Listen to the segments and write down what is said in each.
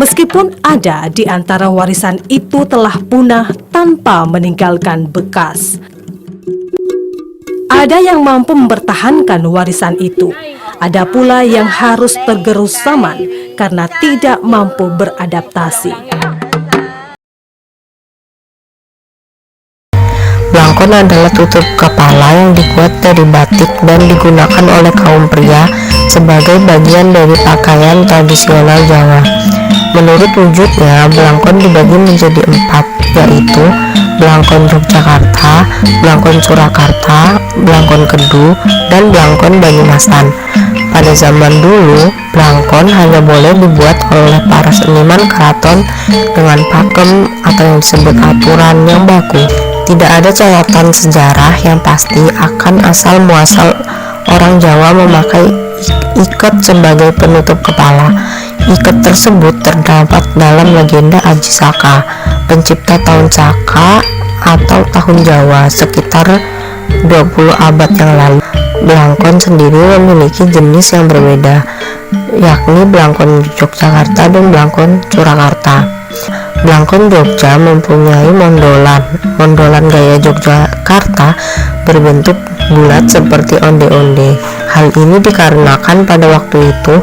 Meskipun ada di antara warisan itu telah punah tanpa meninggalkan bekas. Ada yang mampu mempertahankan warisan itu. Ada pula yang harus tergerus zaman karena tidak mampu beradaptasi. Blangkon adalah tutup kepala yang dibuat dari batik dan digunakan oleh kaum pria sebagai bagian dari pakaian tradisional Jawa. Menurut wujudnya, blangkon dibagi menjadi 4, yaitu blangkon Yogyakarta, blangkon Surakarta, blangkon Kedu, dan blangkon Banyumasan. Pada zaman dulu, blangkon hanya boleh dibuat oleh para seniman keraton dengan pakem atau yang disebut aturan yang baku. Tidak ada catatan sejarah yang pasti akan asal-muasal orang Jawa memakai ikat sebagai penutup kepala. Ikat tersebut terdapat dalam legenda Aji Saka, pencipta tahun Saka atau tahun Jawa sekitar 20 abad yang lalu. Blangkon sendiri memiliki jenis yang berbeda, yakni blangkon Yogyakarta dan blangkon Surakarta. Blangkon Jogja mempunyai mondolan gaya Yogyakarta berbentuk bulat seperti onde-onde. Hal ini dikarenakan pada waktu itu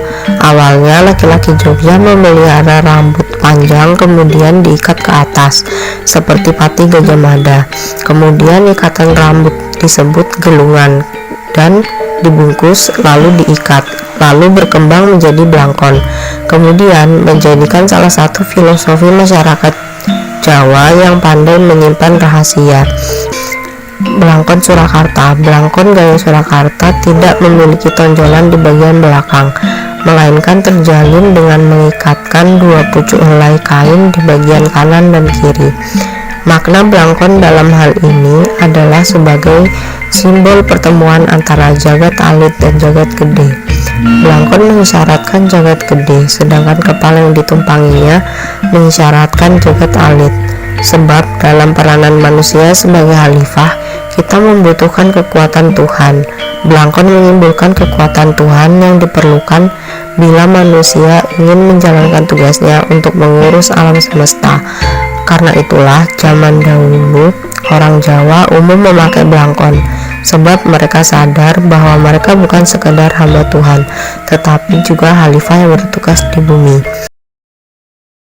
awalnya laki-laki Jogja memelihara rambut panjang kemudian diikat ke atas seperti pati Gajah Mada. Kemudian ikatan rambut disebut gelungan dan dibungkus lalu diikat, lalu berkembang menjadi blangkon, kemudian menjadikan salah satu filosofi masyarakat Jawa yang pandai menyimpan rahasia. Blangkon Surakarta. Blangkon gaya Surakarta tidak memiliki tonjolan di bagian belakang, melainkan terjalin dengan mengikatkan 2 pucuk helai kain di bagian kanan dan kiri. Makna blangkon dalam hal ini adalah sebagai simbol pertemuan antara jagat alit dan jagat gede. Blangkon mengisyaratkan jagat gede, sedangkan kepala yang ditumpanginya mengisyaratkan jagat alit. Sebab dalam peranan manusia sebagai khalifah, kita membutuhkan kekuatan Tuhan. Blangkon menyimbolkan kekuatan Tuhan yang diperlukan bila manusia ingin menjalankan tugasnya untuk mengurus alam semesta. Karena itulah zaman dahulu orang Jawa umum memakai blangkon, sebab mereka sadar bahwa mereka bukan sekedar hamba Tuhan, tetapi juga khalifah yang bertugas di bumi.